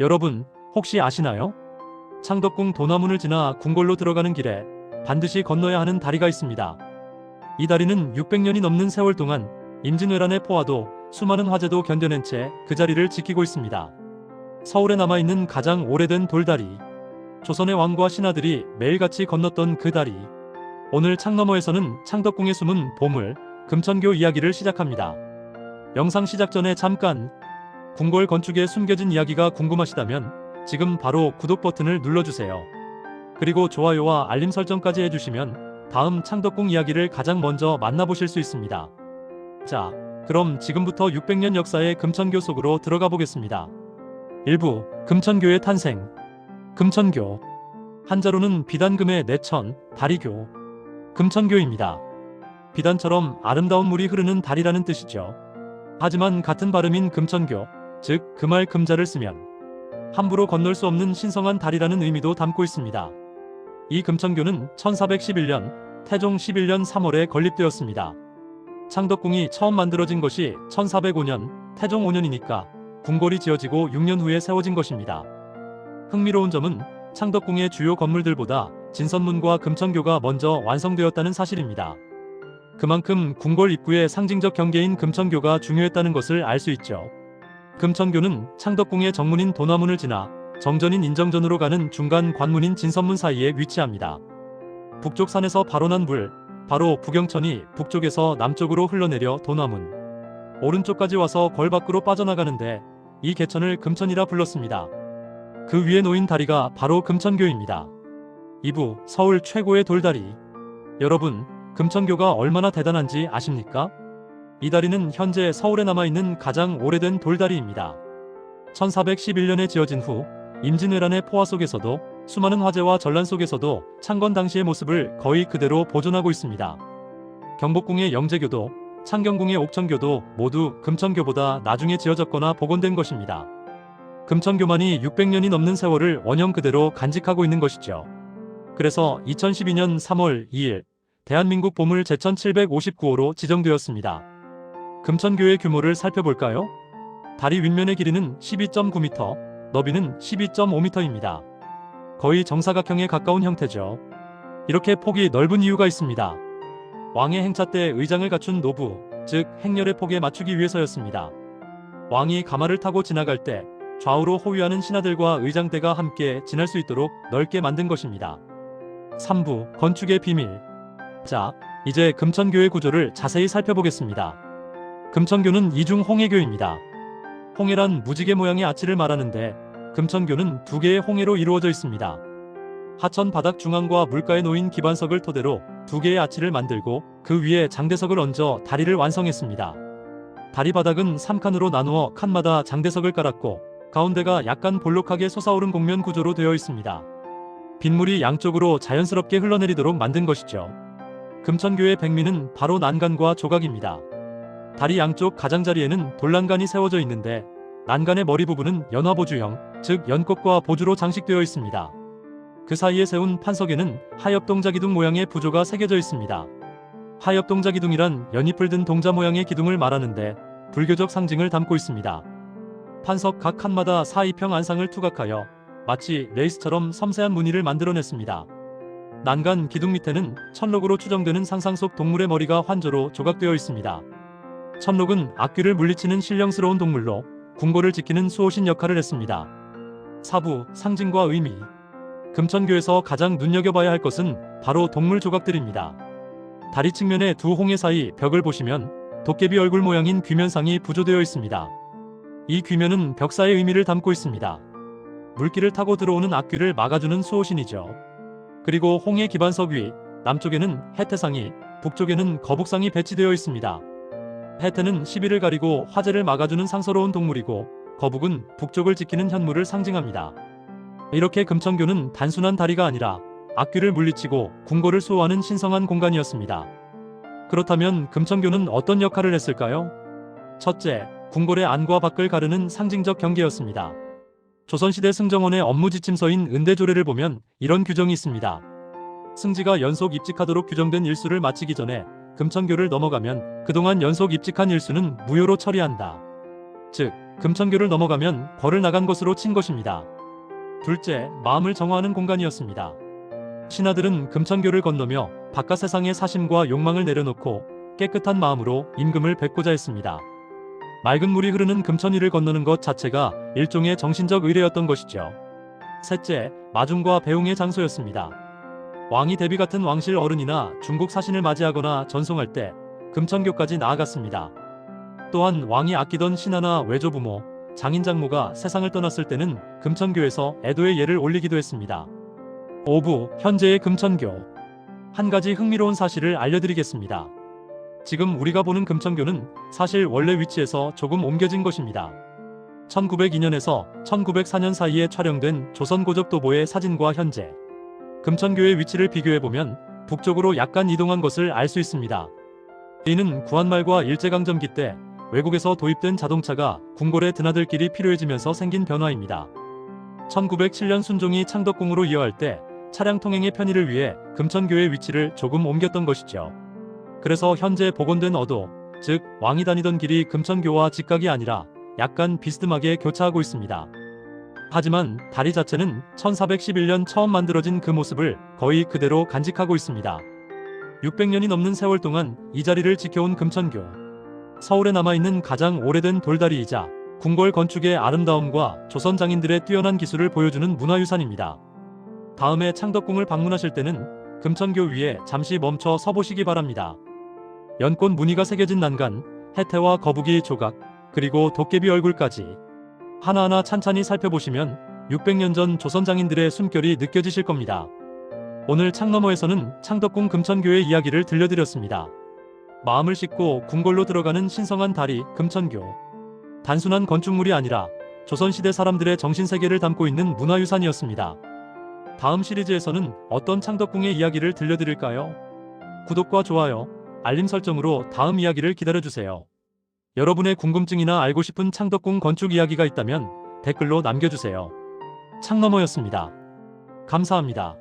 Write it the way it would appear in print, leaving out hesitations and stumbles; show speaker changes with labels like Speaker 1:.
Speaker 1: 여러분, 혹시 아시나요? 창덕궁 도남문을 지나 궁궐로 들어가는 길에 반드시 건너야 하는 다리가 있습니다. 이 다리는 600년이 넘는 세월 동안 임진왜란의 포화도 수많은 화재도 견뎌낸 채 그 자리를 지키고 있습니다. 서울에 남아있는 가장 오래된 돌다리. 조선의 왕과 신하들이 매일같이 건넜던 그 다리. 오늘 창너머에서는 창덕궁에 숨은 보물, 금천교 이야기를 시작합니다. 영상 시작 전에 잠깐, 궁궐 건축에 숨겨진 이야기가 궁금하시다면 지금 바로 구독 버튼을 눌러주세요. 그리고 좋아요와 알림 설정까지 해주시면 다음 창덕궁 이야기를 가장 먼저 만나보실 수 있습니다. 자, 그럼 지금부터 600년 역사의 금천교 속으로 들어가 보겠습니다. 1부, 금천교의 탄생. 금천교. 한자로는 비단금의 내천, 다리교. 금천교입니다. 비단처럼 아름다운 물이 흐르는 다리라는 뜻이죠. 하지만 같은 발음인 금천교, 즉 금알 금자를 쓰면 함부로 건널 수 없는 신성한 다리라는 의미도 담고 있습니다. 이 금천교는 1411년 태종 11년 3월에 건립되었습니다. 창덕궁이 처음 만들어진 것이 1405년 태종 5년이니까 궁궐이 지어지고 6년 후에 세워진 것입니다. 흥미로운 점은 창덕궁의 주요 건물들보다 진선문과 금천교가 먼저 완성되었다는 사실입니다. 그만큼 궁궐 입구의 상징적 경계인 금천교가 중요했다는 것을 알 수 있죠. 금천교는 창덕궁의 정문인 도남문을 지나 정전인 인정전으로 가는 중간 관문인 진선문 사이에 위치합니다. 북쪽 산에서 발원한 물, 바로 부경천이 북쪽에서 남쪽으로 흘러내려 도남문, 오른쪽까지 와서 궐 밖으로 빠져나가는데 이 개천을 금천이라 불렀습니다. 그 위에 놓인 다리가 바로 금천교입니다. 2부, 서울 최고의 돌다리. 여러분, 금천교가 얼마나 대단한지 아십니까? 이 다리는 현재 서울에 남아있는 가장 오래된 돌다리입니다. 1411년에 지어진 후 임진왜란의 포화 속에서도 수많은 화재와 전란 속에서도 창건 당시의 모습을 거의 그대로 보존하고 있습니다. 경복궁의 영재교도 창경궁의 옥천교도 모두 금천교보다 나중에 지어졌거나 복원된 것입니다. 금천교만이 600년이 넘는 세월을 원형 그대로 간직하고 있는 것이죠. 그래서 2012년 3월 2일 대한민국 보물 제천 759호로 지정되었습니다. 금천교의 규모를 살펴볼까요? 다리 윗면의 길이는 12.9m, 너비는 12.5m입니다. 거의 정사각형에 가까운 형태죠. 이렇게 폭이 넓은 이유가 있습니다. 왕의 행차 때 의장을 갖춘 노부, 즉 행렬의 폭에 맞추기 위해서였습니다. 왕이 가마를 타고 지나갈 때 좌우로 호위하는 신하들과 의장대가 함께 지날 수 있도록 넓게 만든 것입니다. 3부, 건축의 비밀. 자, 이제 금천교의 구조를 자세히 살펴보겠습니다. 금천교는 이중 홍해교입니다. 홍해란 무지개 모양의 아치를 말하는데 금천교는 두 개의 홍해로 이루어져 있습니다. 하천 바닥 중앙과 물가에 놓인 기반석을 토대로 두 개의 아치를 만들고 그 위에 장대석을 얹어 다리를 완성했습니다. 다리 바닥은 3칸으로 나누어 칸마다 장대석을 깔았고 가운데가 약간 볼록하게 솟아오른 곡면 구조로 되어 있습니다. 빗물이 양쪽으로 자연스럽게 흘러내리도록 만든 것이죠. 금천교의 백미는 바로 난간과 조각입니다. 다리 양쪽 가장자리에는 돌난간이 세워져 있는데 난간의 머리 부분은 연화보주형, 즉 연꽃과 보주로 장식되어 있습니다. 그 사이에 세운 판석에는 하엽동자기둥 모양의 부조가 새겨져 있습니다. 하엽동자기둥이란 연잎을 든 동자 모양의 기둥을 말하는데 불교적 상징을 담고 있습니다. 판석 각 칸마다 사이평 안상을 투각하여 마치 레이스처럼 섬세한 무늬를 만들어냈습니다. 난간 기둥 밑에는 천록으로 추정되는 상상 속 동물의 머리가 환조로 조각되어 있습니다. 천록은 악귀를 물리치는 신령스러운 동물로 궁궐을 지키는 수호신 역할을 했습니다. 4부, 상징과 의미. 금천교에서 가장 눈여겨봐야 할 것은 바로 동물 조각들입니다. 다리 측면의 두 홍해 사이 벽을 보시면 도깨비 얼굴 모양인 귀면상이 부조되어 있습니다. 이 귀면은 벽사의 의미를 담고 있습니다. 물길을 타고 들어오는 악귀를 막아주는 수호신이죠. 그리고 홍해 기반석 위, 남쪽에는 해태상이, 북쪽에는 거북상이 배치되어 있습니다. 해태는 시비를 가리고 화재를 막아주는 상서로운 동물이고 거북은 북쪽을 지키는 현무를 상징합니다. 이렇게 금천교는 단순한 다리가 아니라 악귀를 물리치고 궁궐을 수호하는 신성한 공간이었습니다. 그렇다면 금천교는 어떤 역할을 했을까요? 첫째, 궁궐의 안과 밖을 가르는 상징적 경계였습니다. 조선시대 승정원의 업무 지침서인 은대조례를 보면 이런 규정이 있습니다. 승지가 연속 입직하도록 규정된 일수를 마치기 전에 금천교를 넘어가면 그동안 연속 입직한 일수는 무효로 처리한다. 즉, 금천교를 넘어가면 벌을 나간 것으로 친 것입니다. 둘째, 마음을 정화하는 공간이었습니다. 신하들은 금천교를 건너며 바깥 세상의 사심과 욕망을 내려놓고 깨끗한 마음으로 임금을 뵙고자 했습니다. 맑은 물이 흐르는 금천위를 건너는 것 자체가 일종의 정신적 의례였던 것이죠. 셋째, 마중과 배웅의 장소였습니다. 왕이 대비 같은 왕실 어른이나 중국 사신을 맞이하거나 전송할 때 금천교까지 나아갔습니다. 또한 왕이 아끼던 신하나 외조부모, 장인장모가 세상을 떠났을 때는 금천교에서 애도의 예를 올리기도 했습니다. 5부, 현재의 금천교. 한 가지 흥미로운 사실을 알려드리겠습니다. 지금 우리가 보는 금천교는 사실 원래 위치에서 조금 옮겨진 것입니다. 1902년에서 1904년 사이에 촬영된 조선고적도보의 사진과 현재 금천교의 위치를 비교해보면 북쪽으로 약간 이동한 것을 알 수 있습니다. 이는 구한말과 일제강점기 때 외국에서 도입된 자동차가 궁궐에 드나들 길이 필요해지면서 생긴 변화입니다. 1907년 순종이 창덕궁으로 이어갈 때 차량 통행의 편의를 위해 금천교의 위치를 조금 옮겼던 것이죠. 그래서 현재 복원된 어도, 즉 왕이 다니던 길이 금천교와 직각이 아니라 약간 비스듬하게 교차하고 있습니다. 하지만 다리 자체는 1411년 처음 만들어진 그 모습을 거의 그대로 간직하고 있습니다. 600년이 넘는 세월 동안 이 자리를 지켜온 금천교. 서울에 남아있는 가장 오래된 돌다리이자 궁궐 건축의 아름다움과 조선 장인들의 뛰어난 기술을 보여주는 문화유산입니다. 다음에 창덕궁을 방문하실 때는 금천교 위에 잠시 멈춰 서보시기 바랍니다. 연꽃 무늬가 새겨진 난간, 해태와 거북이 조각, 그리고 도깨비 얼굴까지 하나하나 찬찬히 살펴보시면 600년 전 조선 장인들의 숨결이 느껴지실 겁니다. 오늘 창너머에서는 창덕궁 금천교의 이야기를 들려드렸습니다. 마음을 씻고 궁궐로 들어가는 신성한 다리 금천교. 단순한 건축물이 아니라 조선시대 사람들의 정신세계를 담고 있는 문화유산이었습니다. 다음 시리즈에서는 어떤 창덕궁의 이야기를 들려드릴까요? 구독과 좋아요, 알림 설정으로 다음 이야기를 기다려주세요. 여러분의 궁금증이나 알고 싶은 창덕궁 건축 이야기가 있다면 댓글로 남겨주세요. 창너머였습니다. 감사합니다.